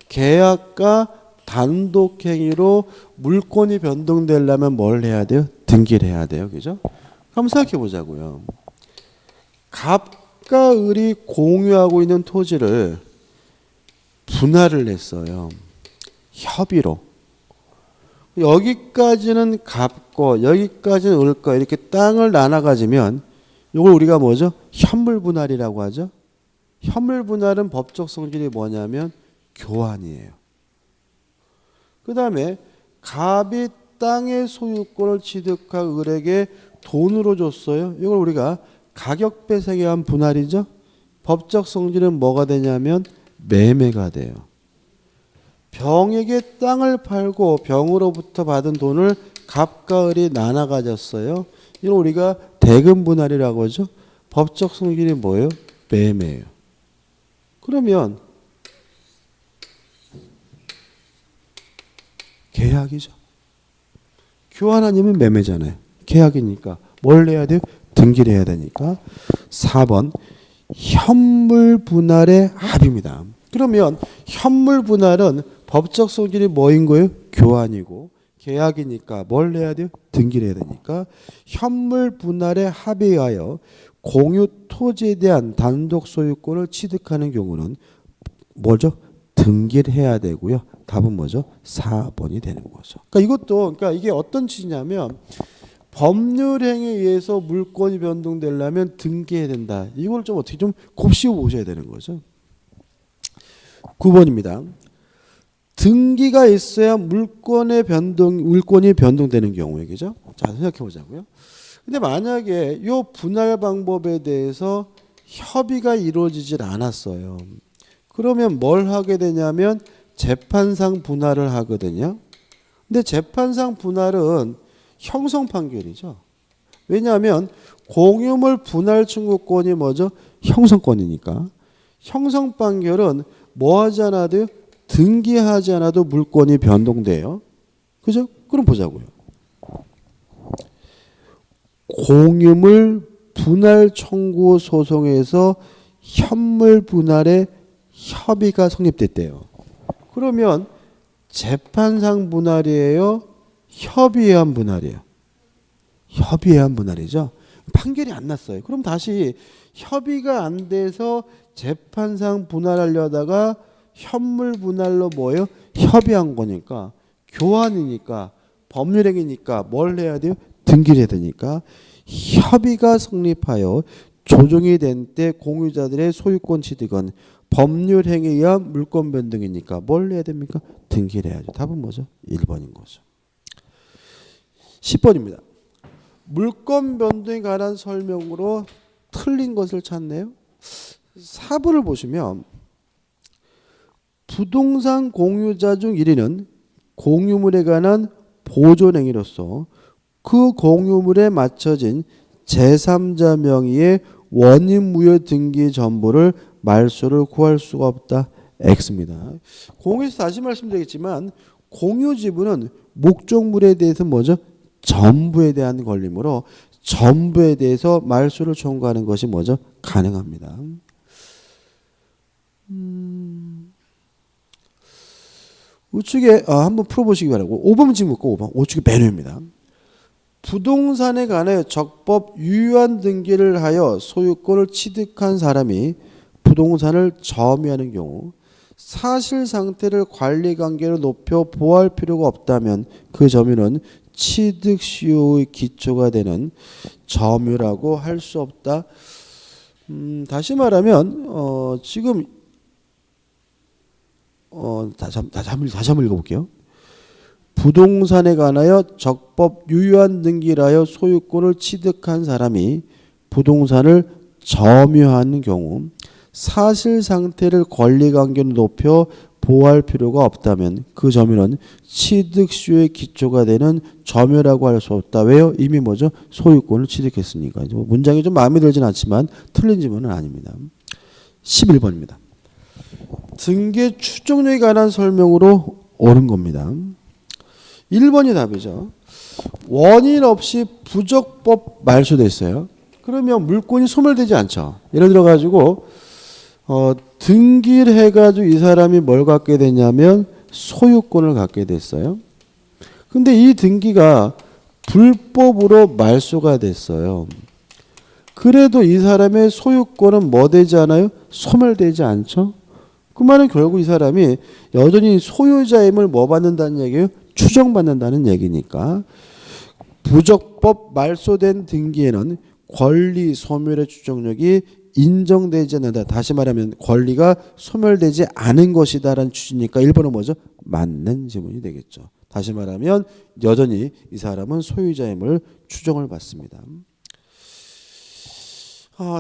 계약과 단독행위로 물권이 변동되려면 뭘 해야 돼요? 등기를 해야 돼요. 그죠? 한번 생각해 보자고요. 갑과 을이 공유하고 있는 토지를 분할을 했어요. 협의로. 여기까지는 갑거, 여기까지는 을거 이렇게 땅을 나눠 가지면 이걸 우리가 뭐죠? 현물 분할이라고 하죠. 현물 분할은 법적 성질이 뭐냐면 교환이에요. 그 다음에 갑이 땅의 소유권을 취득한 을에게 돈으로 줬어요. 이걸 우리가 가격 배상에 의한 분할이죠. 법적 성질은 뭐가 되냐면 매매가 돼요. 병에게 땅을 팔고 병으로부터 받은 돈을 갑과 을이 나눠 가졌어요. 이걸 우리가 대금 분할이라고 하죠. 법적 성질이 뭐예요? 매매예요. 그러면 계약이죠. 교환 아니면 매매잖아요. 계약이니까 뭘 해야 돼요? 등기를 해야 되니까. 4번 현물 분할의 합입니다. 그러면 현물 분할은 법적 성질이 뭐인 거예요? 교환이고 계약이니까 뭘 해야 돼요? 등기를 해야 되니까 현물 분할의 합에 의하여 공유 토지에 대한 단독 소유권을 취득하는 경우는 뭐죠? 등기를 해야 되고요. 답은 뭐죠? 4번이 되는 거죠. 그러니까 이것도 이게 어떤 취지냐면 법률행위에 의해서 물권이 변동되려면 등기해야 된다. 이걸 좀 어떻게 좀 곱씹어 보셔야 되는 거죠. 9번입니다. 등기가 있어야 물권이 변동되는 경우에 그죠? 자, 생각해 보자고요. 근데 만약에 이 분할 방법에 대해서 협의가 이루어지질 않았어요. 그러면 뭘 하게 되냐면 재판상 분할을 하거든요. 근데 재판상 분할은 형성 판결이죠. 왜냐하면 공유물 분할 청구권이 뭐죠? 형성권이니까. 형성 판결은 뭐 하지 않아도요? 등기하지 않아도 물권이 변동돼요. 그죠? 그럼 보자고요. 공유물 분할 청구 소송에서 현물 분할의 협의가 성립됐대요. 그러면 재판상 분할이에요? 협의에 의한 분할이에요? 협의에 의한 분할이죠. 판결이 안 났어요. 그럼 다시 협의가 안 돼서 재판상 분할하려다가 현물 분할로 뭐예요? 협의한 거니까 교환이니까 법률행위니까 뭘 해야 돼요? 등기를 해야 되니까 협의가 성립하여 조정이 된 때 공유자들의 소유권 취득은 법률행위에 의한 물권 변동이니까 뭘 해야 됩니까? 등기를 해야죠. 답은 뭐죠? 1번인 거죠. 10번입니다. 물권 변동에 관한 설명으로 틀린 것을 찾네요. 4번을 보시면 부동산 공유자 중 1위는 공유물에 관한 보존행위로서 그 공유물에 맞춰진 제3자 명의의 원인무효 등기 정보를 말소를 구할 수가 없다. X입니다. 공유에서 다시 말씀드리겠지만 공유지분은 목적물에 대해서 뭐죠? 전부에 대한 권리므로 전부에 대해서 말소를 청구하는 것이 뭐죠? 가능합니다. 우측에 한번 풀어보시기 바라고. 5번 지금 묻고 5번. 우측에 매너입니다. 부동산에 관해 적법 유효한 등기를 하여 소유권을 취득한 사람이 부동산을 점유하는 경우 사실 상태를 관리관계로 높여 보호할 필요가 없다면 그 점유는 취득 수요의 기초가 되는 점유라고 할 수 없다. 다시 말하면 지금 다시 한번 읽어볼게요. 부동산에 관하여 적법 유효한 등기를 하여 소유권을 취득한 사람이 부동산을 점유하는 경우 사실 상태를 권리관계로 높여 보호할 필요가 없다면 그 점유는 취득 수요의 기초가 되는 점유라고 할 수 없다. 왜요? 이미 뭐죠? 소유권을 취득했으니까. 문장이 좀 마음에 들진 않지만 틀린 지문은 아닙니다. 11번입니다. 등기 추정력에 관한 설명으로 옳은 겁니다. 1번이 답이죠. 원인 없이 부적법 말소됐어요. 그러면 물권이 소멸되지 않죠. 예를 들어 가지고 등기를 해가지고 이 사람이 뭘 갖게 됐냐면 소유권을 갖게 됐어요. 근데 이 등기가 불법으로 말소가 됐어요. 그래도 이 사람의 소유권은 뭐 되지 않아요? 소멸되지 않죠. 그 말은 결국 이 사람이 여전히 소유자임을 뭐 받는다는 얘기예요? 추정받는다는 얘기니까 부적법 말소된 등기에는 권리 소멸의 추정력이 인정되지 않는다. 다시 말하면 권리가 소멸되지 않은 것이다라는 취지니까 1번은 뭐죠? 맞는 지문이 되겠죠. 다시 말하면 여전히 이 사람은 소유자임을 추정을 받습니다.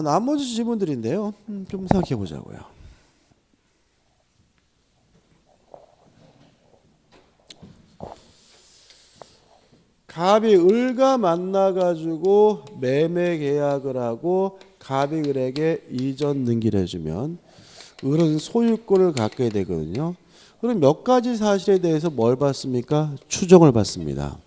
나머지 지문들인데요. 좀 생각해 보자고요. 갑이 을과 만나가지고 매매 계약을 하고 갑이 을에게 이전 등기를 해주면 을은 소유권을 갖게 되거든요. 그럼 몇 가지 사실에 대해서 뭘 받습니까? 추정을 받습니다.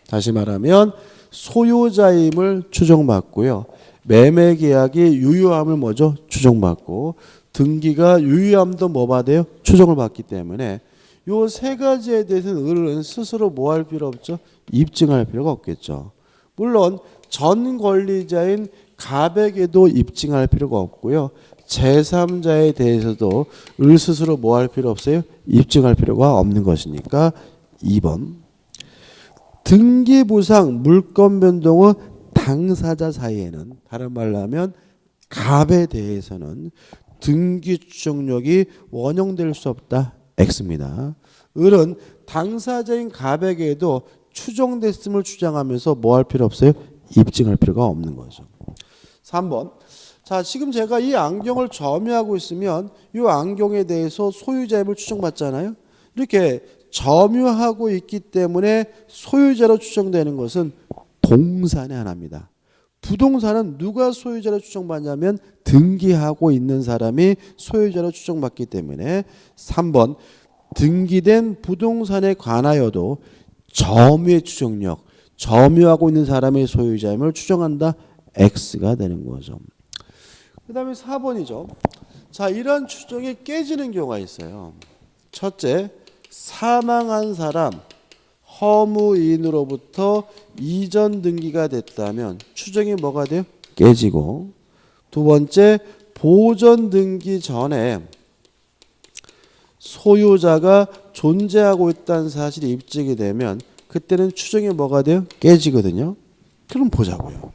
다시 말하면 소유자임을 추정받고요. 매매 계약이 유효함을 뭐죠? 추정받고 등기가 유효함도 뭐 받아요? 추정을 받기 때문에 요 세 가지에 대해서는 을은 스스로 뭐 할 필요 없죠? 입증할 필요가 없겠죠. 물론 전 권리자인 갑에게도 입증할 필요가 없고요. 제3자에 대해서도 을 스스로 뭐 할 필요 없어요? 입증할 필요가 없는 것이니까 2번. 등기부상 물권 변동은 당사자 사이에는 다른 말로 하면 갑에 대해서는 등기 추정력이 원용될 수 없다. X입니다. 을은 당사자인 갑에게도 추정됐음을 주장하면서 뭐 할 필요 없어요? 입증할 필요가 없는 거죠. 3번. 자, 지금 제가 이 안경을 점유하고 있으면 이 안경에 대해서 소유자임을 추정받잖아요. 이렇게 점유하고 있기 때문에 소유자로 추정되는 것은 동산의 하나입니다. 부동산은 누가 소유자로 추정받냐면 등기하고 있는 사람이 소유자로 추정받기 때문에 3번 등기된 부동산에 관하여도 점유의 추정력, 점유하고 있는 사람의 소유자임을 추정한다. X가 되는 거죠. 그 다음에 4번이죠. 자, 이런 추정이 깨지는 경우가 있어요. 첫째, 사망한 사람 허무인으로부터 이전 등기가 됐다면 추정이 뭐가 돼요? 깨지고. 두 번째, 보존 등기 전에 소유자가 존재하고 있다는 사실이 입증이 되면 그때는 추정이 뭐가 돼요? 깨지거든요. 그럼 보자고요.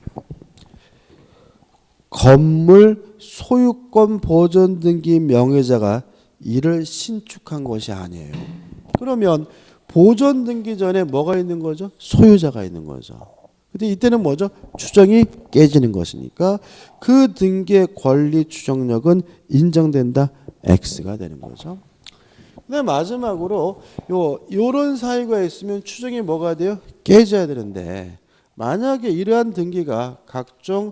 건물 소유권 보존 등기 명의자가 이를 신축한 것이 아니에요. 그러면 보존 등기 전에 뭐가 있는 거죠? 소유자가 있는 거죠. 근데 이때는 뭐죠? 추정이 깨지는 것이니까 그 등기의 권리 추정력은 인정된다. X가 되는 거죠. 근데 마지막으로 요런 사유가 있으면 추정이 뭐가 돼요? 깨져야 되는데 만약에 이러한 등기가 각종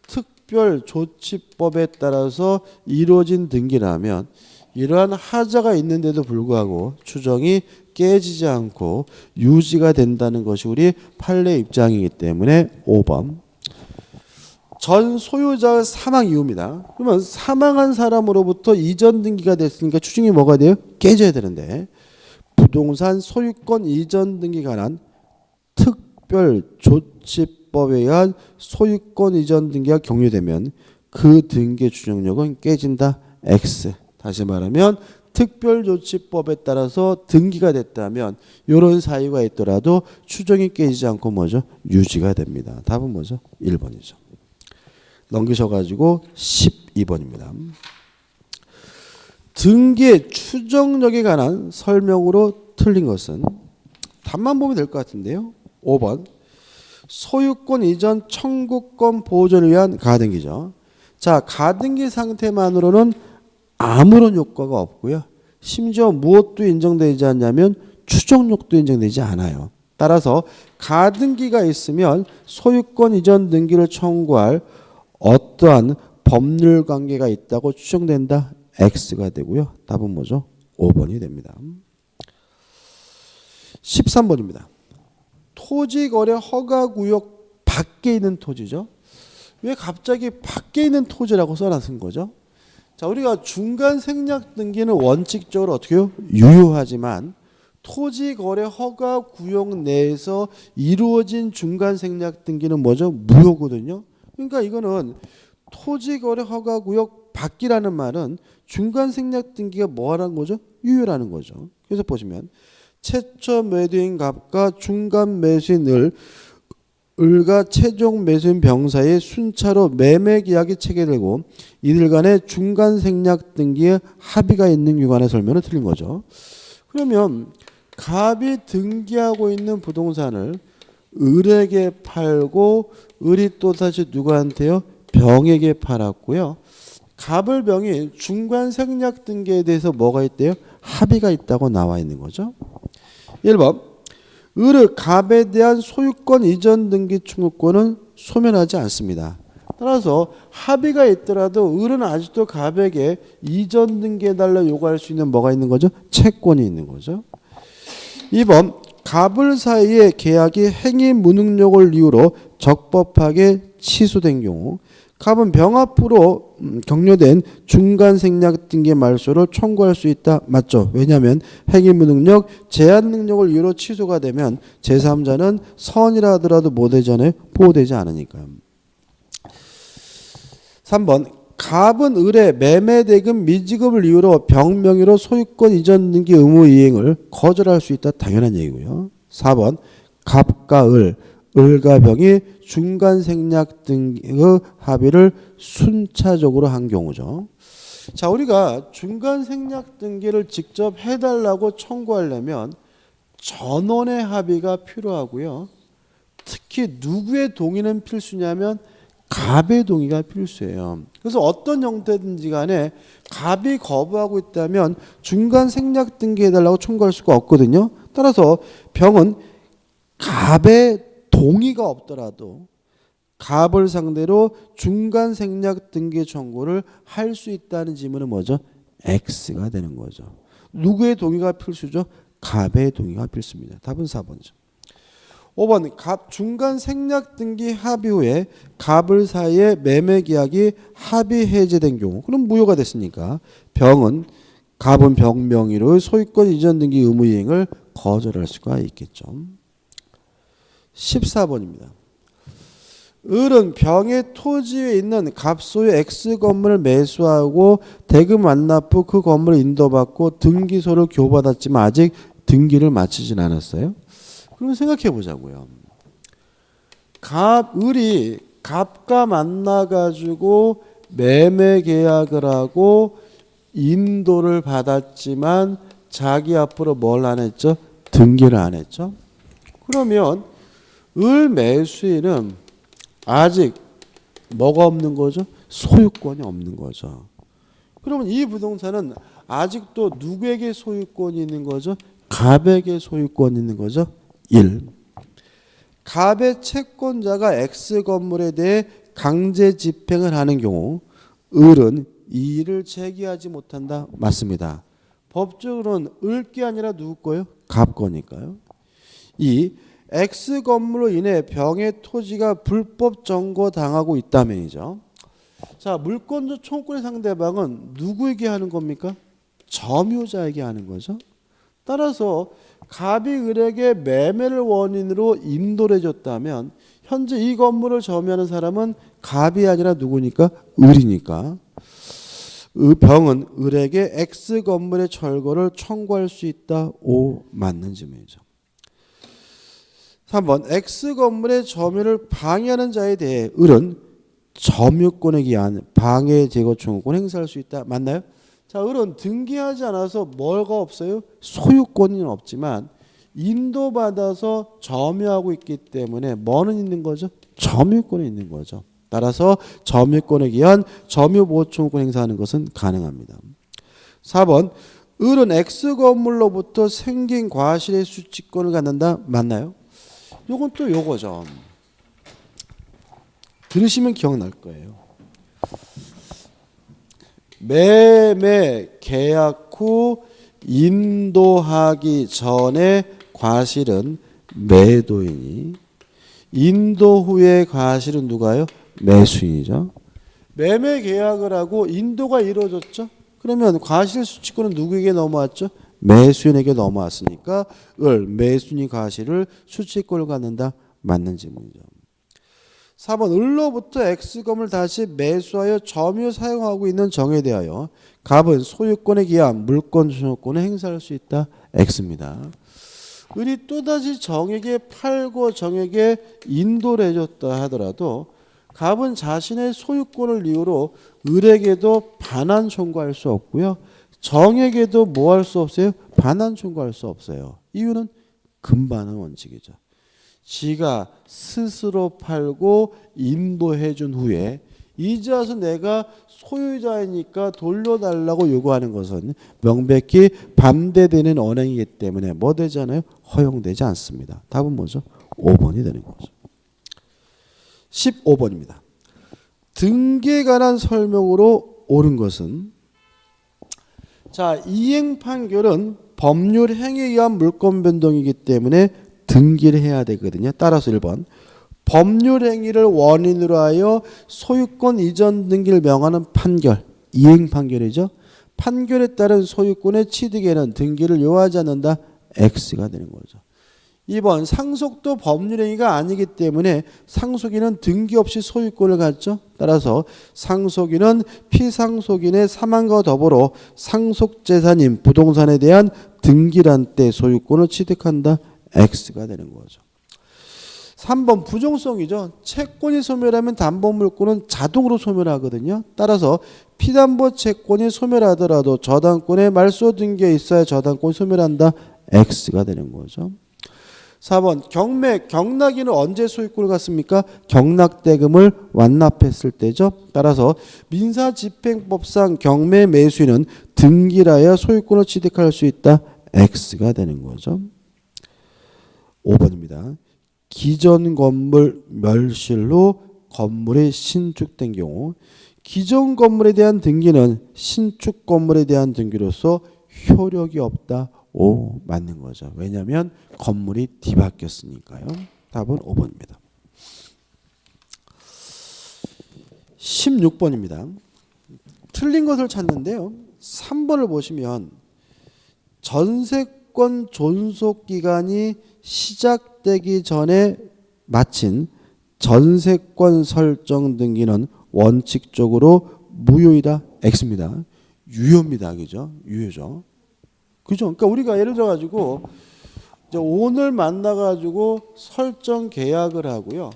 특별 조치법에 따라서 이루어진 등기라면 이러한 하자가 있는데도 불구하고 추정이 깨지지 않고 유지가 된다는 것이 우리 판례 입장이기 때문에 5번. 전 소유자의 사망 이유입니다. 그러면 사망한 사람으로부터 이전 등기가 됐으니까 추정이 뭐가 돼요? 깨져야 되는데 부동산 소유권 이전 등기 관한 특별 조치법에 의한 소유권 이전 등기가 경유되면 그 등기 추정력은 깨진다. X. 다시 말하면 특별조치법에 따라서 등기가 됐다면 이런 사유가 있더라도 추정이 깨지지 않고 뭐죠? 유지가 됩니다. 답은 뭐죠? 1번이죠. 넘기셔가지고 12번입니다. 등기의 추정력에 관한 설명으로 틀린 것은 답만 보면 될 것 같은데요. 5번. 소유권 이전 청구권 보존을 위한 가등기죠. 자, 가등기 상태만으로는 아무런 효과가 없고요. 심지어 무엇도 인정되지 않냐면 추정력도 인정되지 않아요. 따라서 가등기가 있으면 소유권 이전 등기를 청구할 어떠한 법률 관계가 있다고 추정된다. X가 되고요. 답은 뭐죠? 5번이 됩니다. 13번입니다. 토지거래 허가구역 밖에 있는 토지죠. 왜 갑자기 밖에 있는 토지라고 써놨은 거죠? 자, 우리가 중간 생략 등기는 원칙적으로 어떻게 해요? 유효하지만 토지거래 허가구역 내에서 이루어진 중간 생략 등기는 뭐죠? 무효거든요. 그러니까 이거는 토지거래 허가구역 밖이라는 말은 중간 생략 등기가 뭐라는 거죠? 유효라는 거죠. 그래서 보시면 최초 매도인 갑과 중간 매수인 을과 최종 매수인 병 사이에 순차로 매매 계약이 체결되고 이들 간의 중간 생략 등기에 합의가 있는 기관의 설명은 틀린 거죠. 그러면 갑이 등기하고 있는 부동산을 을에게 팔고 을이 또다시 누구한테요? 병에게 팔았고요. 갑을 병이 중간 생략 등기에 대해서 뭐가 있대요? 합의가 있다고 나와 있는 거죠. 1번 을의 갑에 대한 소유권 이전 등기 청구권은 소멸하지 않습니다. 따라서 합의가 있더라도 을은 아직도 갑에게 이전 등기해달라 요구할 수 있는 뭐가 있는 거죠? 채권이 있는 거죠. 2번 갑을 사이의 계약이 행위 무능력을 이유로 적법하게 취소된 경우 갑은 병 앞으로 격려된 중간 생략 등기 말소를 청구할 수 있다. 맞죠? 왜냐하면 행위 무능력, 제한 능력을 이유로 취소가 되면 제3자는 선이라 하더라도 뭐 되잖아요? 보호되지 않으니까요. 3번 갑은 을의 매매대금 미지급을 이유로 병 명의로 소유권 이전 등기 의무 이행을 거절할 수 있다. 당연한 얘기고요. 4번 갑과 을과 병이 중간 생략 등의 합의를 순차적으로 한 경우죠. 자, 우리가 중간 생략 등기를 직접 해달라고 청구하려면 전원의 합의가 필요하고요. 특히 누구의 동의는 필수냐면 갑의 동의가 필수예요. 그래서 어떤 형태든지 간에 갑이 거부하고 있다면 중간 생략 등기해달라고 청구할 수가 없거든요. 따라서 병은 갑의 동의가 없더라도 갑을 상대로 중간 생략 등기 청구를 할 수 있다는 지문은 뭐죠? X가 되는 거죠. 누구의 동의가 필수죠? 갑의 동의가 필수입니다. 답은 4번이죠. 5번 갑 중간 생략 등기 합의 후에 갑을 사이에 매매 계약이 합의 해제된 경우 그럼 무효가 됐으니까 갑은 병 명의로 소유권 이전 등기 의무 이행을 거절할 수가 있겠죠. 14번입니다. 을은 병의 토지에 있는 갑 소유 X 건물을 매수하고 대금 완납 후 그 건물을 인도받고 등기소를 교부받았지만 아직 등기를 마치진 않았어요. 그럼 생각해 보자고요. 을이 갑과 만나가지고 매매 계약을 하고 인도를 받았지만 자기 앞으로 뭘 안 했죠? 등기를 안 했죠. 그러면 을 매수인은 아직 뭐가 없는 거죠? 소유권이 없는 거죠. 그러면 이 부동산은 아직도 누구에게 소유권이 있는 거죠? 갑에게 소유권이 있는 거죠. 1. 갑의 채권자가 X 건물에 대해 강제 집행을 하는 경우 을은 이 일을 제기하지 못한다. 맞습니다. 법적으로는 을게 아니라 누구 거예요? 갑 거니까요. 2. X 건물로 인해 병의 토지가 불법 점거당하고 있다면이죠. 자, 물권조 청구권의 상대방은 누구에게 하는 겁니까? 점유자에게 하는 거죠. 따라서 갑이 을에게 매매를 원인으로 인도를 해줬다면 현재 이 건물을 점유하는 사람은 갑이 아니라 누구니까? 을이니까. 병은 을에게 X 건물의 철거를 청구할 수 있다. O 맞는 질문이죠. 3번 X 건물의 점유를 방해하는 자에 대해 을은 점유권에 기한 방해 제거 청구권 행사할 수 있다. 맞나요? 자, 을은 등기하지 않아서 뭐가 없어요? 소유권은 없지만 인도받아서 점유하고 있기 때문에 뭐는 있는 거죠? 점유권이 있는 거죠. 따라서 점유권에 기한 점유보호청구권 행사하는 것은 가능합니다. 4번 을은 X 건물로부터 생긴 과실의 수취권을 갖는다. 맞나요? 요건 또 요거죠. 들으시면 기억날 거예요. 매매 계약 후 인도하기 전에 과실은 매도인이, 인도 후의 과실은 누가요? 매수인이죠. 매매 계약을 하고 인도가 이루어졌죠. 그러면 과실 수취권은 누구에게 넘어왔죠? 매수인에게 넘어왔으니까 매수인이 과실을 수취권을 갖는다. 맞는 질문이죠. 4번 을로부터 X검을 다시 매수하여 점유 사용하고 있는 정에 대하여 갑은 소유권에 기한 물권 소유권을 행사할 수 있다. X입니다. 을이 또다시 정에게 팔고 정에게 인도를 해줬다 하더라도 갑은 자신의 소유권을 이유로 을에게도 반환 청구할 수 없고요. 정에게도 뭐 할 수 없어요? 반환 청구할 수 없어요. 이유는 금반환 원칙이죠. 지가 스스로 팔고 인도해 준 후에 이제 와서 내가 소유자이니까 돌려달라고 요구하는 것은 명백히 반대되는 언행이기 때문에 뭐 되잖아요? 허용되지 않습니다. 답은 뭐죠? 5번이 되는 거죠. 15번입니다. 등기에 관한 설명으로 옳은 것은 자, 이행 판결은 법률 행위에 의한 물권 변동이기 때문에 등기를 해야 되거든요. 따라서 1번 법률 행위를 원인으로 하여 소유권 이전 등기를 명하는 판결, 이행 판결이죠. 판결에 따른 소유권의 취득에는 등기를 요하지 않는다. X가 되는 거죠. 2번 상속도 법률 행위가 아니기 때문에 상속인은 등기 없이 소유권을 갖죠. 따라서 상속인은 피상속인의 사망과 더불어 상속재산인 부동산에 대한 등기란 때 소유권을 취득한다. X가 되는 거죠. 3번 부종성이죠. 채권이 소멸하면 담보물권은 자동으로 소멸하거든요. 따라서 피담보 채권이 소멸하더라도 저당권에 말소 등기에 있어야 저당권이 소멸한다. X가 되는 거죠. 4번 경락인은 언제 소유권을 갖습니까? 경락대금을 완납했을 때죠. 따라서 민사집행법상 경매 매수인은 등기라야 소유권을 취득할 수 있다. X가 되는 거죠. 5번입니다. 기존 건물 멸실로 건물이 신축된 경우 기존 건물에 대한 등기는 신축 건물에 대한 등기로서 효력이 없다. 오, 맞는 거죠. 왜냐하면 건물이 뒤바뀌었으니까요. 답은 5번입니다. 16번입니다. 틀린 것을 찾는데요. 3번을 보시면 전세권 존속기간이 시작되기 전에 마친 전세권 설정 등기는 원칙적으로 무효이다. X입니다. 유효입니다. 그죠? 유효죠. 그죠? 그러니까 우리가 예를 들어 가지고 오늘 만나 가지고 설정 계약을 하고요.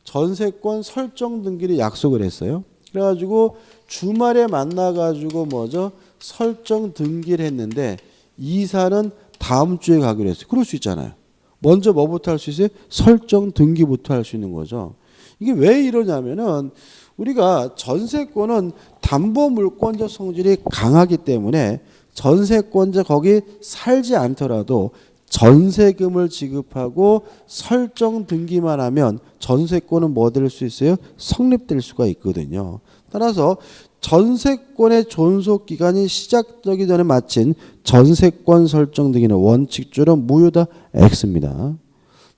전세권 설정 등기를 약속을 했어요. 그래 가지고 주말에 만나 가지고 뭐죠? 설정 등기를 했는데 이사는 다음 주에 가기로 했어요. 그럴 수 있잖아요. 먼저 뭐부터 할 수 있어요? 설정 등기부터 할 수 있는 거죠. 이게 왜 이러냐면은 우리가 전세권은 담보물권적 성질이 강하기 때문에 전세권자 거기 살지 않더라도 전세금을 지급하고 설정 등기만 하면 전세권은 뭐 될 수 있어요? 성립될 수가 있거든요. 따라서 전세권의 존속기간이 시작되기 전에 마친 전세권 설정 등기는 원칙적으로 무효다. X입니다.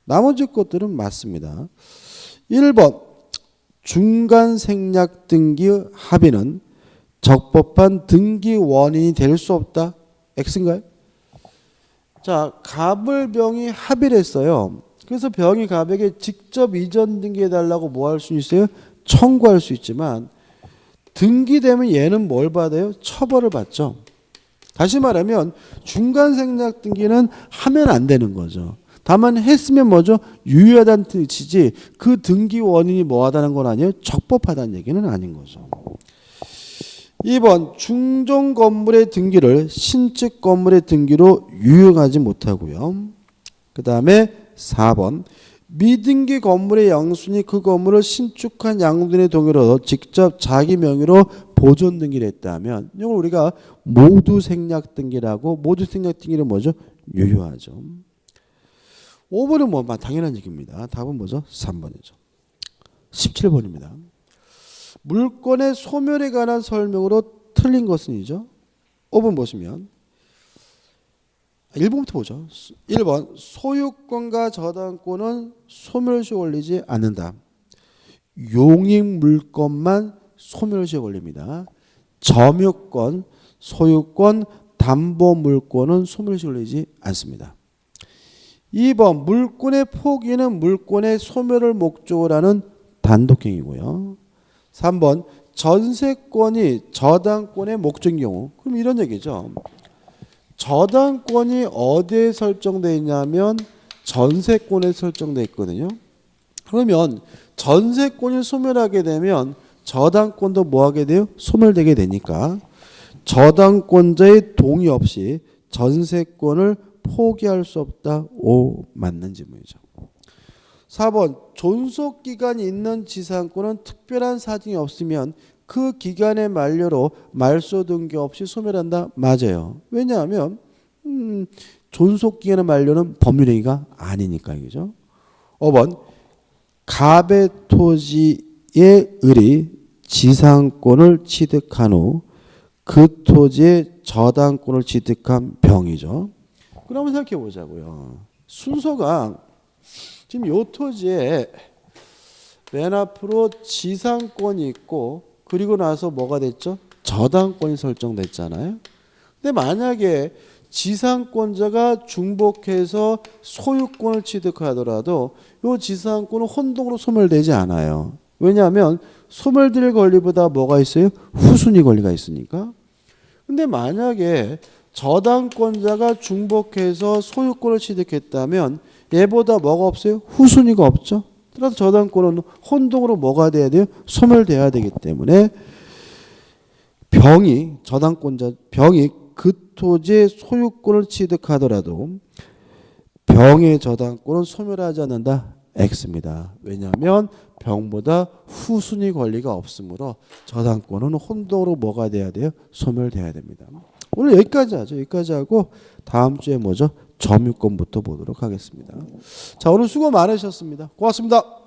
나머지 것들은 맞습니다. 1번 중간 생략 등기 합의는 적법한 등기 원인이 될 수 없다. X인가요? 자, 갑을 병이 합의를 했어요. 그래서 병이 갑에게 직접 이전 등기해달라고 뭐 할 수 있어요? 청구할 수 있지만 등기되면 얘는 뭘 받아요? 처벌을 받죠. 다시 말하면 중간 생략 등기는 하면 안 되는 거죠. 다만 했으면 뭐죠? 유효하다는 뜻이지 그 등기 원인이 뭐하다는 건 아니에요? 적법하다는 얘기는 아닌 거죠. 2번 중종 건물의 등기를 신축 건물의 등기로 유용하지 못하고요. 그 다음에 4번 미등기 건물의 양순이 그 건물을 신축한 양도인의 동의로 직접 자기 명의로 보존 등기를 했다면 이걸 우리가 모두 생략 등기라고 모두 생략 등기는 뭐죠? 유효하죠. 5번은 뭐 당연한 얘기입니다. 답은 뭐죠? 3번이죠. 17번입니다. 물권의 소멸에 관한 설명으로 틀린 것은이죠. 5번 보시면 1번부터 보죠. 1번 소유권과 저당권은 소멸시 올리지 않는다. 용익물권만 소멸시 올립니다. 점유권, 소유권, 담보물권은 소멸시 올리지 않습니다. 2번 물권의 포기는 물권의 소멸을 목적으로 하는 단독행위고요. 3번 전세권이 저당권의 목적인 경우 그럼 이런 얘기죠. 저당권이 어디에 설정되어 있냐면 전세권에 설정되어 있거든요. 그러면 전세권이 소멸하게 되면 저당권도 뭐하게 돼요? 소멸되게 되니까 저당권자의 동의 없이 전세권을 포기할 수 없다. O 맞는 지문이죠. 4번 존속기간이 있는 지상권은 특별한 사정이 없으면 그 기간의 만료로 말소 등기 없이 소멸한다. 맞아요. 왜냐하면 존속기간의 만료는 법률행위가 아니니까. 그죠? 5번 갑의 토지의 을이 지상권을 취득한 후 그 토지의 저당권을 취득한 병이죠. 그럼 한번 생각해 보자고요. 순서가 지금 요 토지에 맨 앞으로 지상권이 있고 그리고 나서 뭐가 됐죠? 저당권이 설정됐잖아요. 근데 만약에 지상권자가 중복해서 소유권을 취득하더라도 요 지상권은 혼동으로 소멸되지 않아요. 왜냐하면 소멸될 권리보다 뭐가 있어요? 후순위 권리가 있으니까. 근데 만약에 저당권자가 중복해서 소유권을 취득했다면 얘보다 뭐가 없어요? 후순위가 없죠. 그래서 저당권은 혼동으로 뭐가 돼야 돼요? 소멸돼야 되기 때문에 병이 그 토지의 소유권을 취득하더라도 병의 저당권은 소멸하지 않는다. X입니다. 왜냐하면 병보다 후순위 권리가 없으므로 저당권은 혼동으로 뭐가 돼야 돼요? 소멸돼야 됩니다. 오늘 여기까지 하죠. 여기까지 하고 다음 주에 뭐죠? 점유권부터 보도록 하겠습니다. 자, 오늘 수고 많으셨습니다. 고맙습니다.